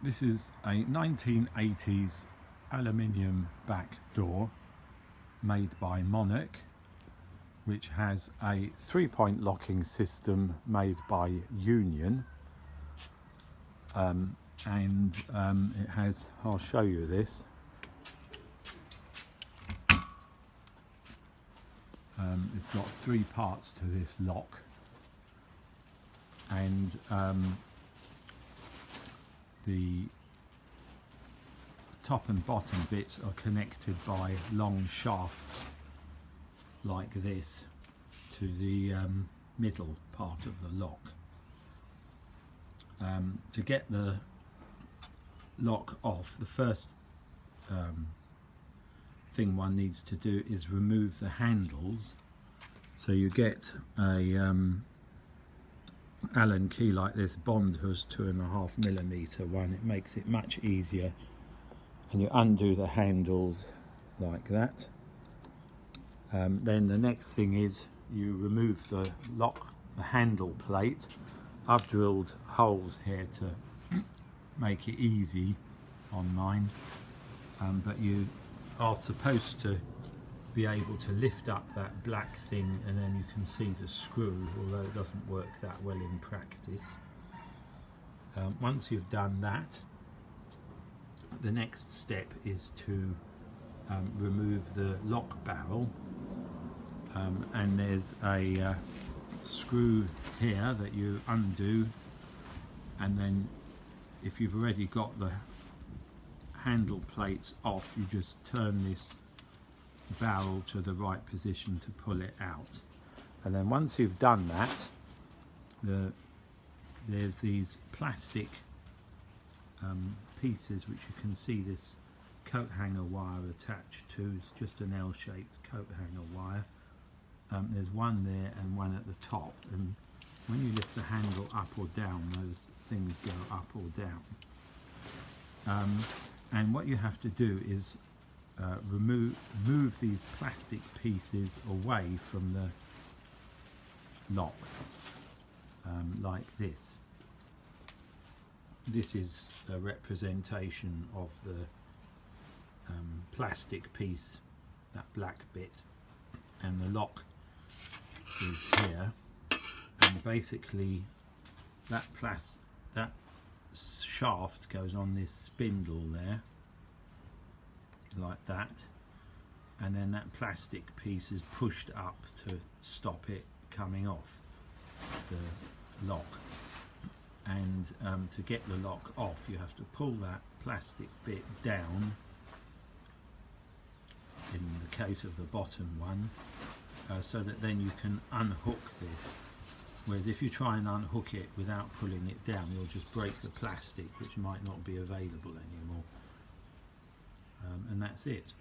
This is a 1980s aluminium back door made by Monarch, which has a 3-point locking system made by Union, it has, I'll show you this, it's got 3 parts to this lock, and the top and bottom bits are connected by long shafts like this to the middle part of the lock. To get the lock off, the first thing one needs to do is remove the handles. So you get a Allen key like this. Bond has 2.5mm one. It makes it much easier, and you undo the handles like that. Then the next thing is you remove the lock, the handle plate. I've drilled holes here to make it easy on mine, but you are supposed to be able to lift up that black thing, and then you can see the screw, although it doesn't work that well in practice. Once you've done that, the next step is to remove the lock barrel, and there's a screw here that you undo, and then if you've already got the handle plates off, you just turn this barrel to the right position to pull it out. And then once you've done that, there's these plastic pieces which you can see this coat hanger wire attached to. It's just an L-shaped coat hanger wire. There's one there and one at the top, and when you lift the handle up or down, those things go up or down. And what you have to do is move these plastic pieces away from the lock, like this. This is a representation of the plastic piece, that black bit, and the lock is here, and basically that shaft goes on this spindle there like that, and then that plastic piece is pushed up to stop it coming off the lock. And to get the lock off, you have to pull that plastic bit down, in the case of the bottom one, so that then you can unhook this. Whereas if you try and unhook it without pulling it down, you'll just break the plastic, which might not be available anymore. And that's it.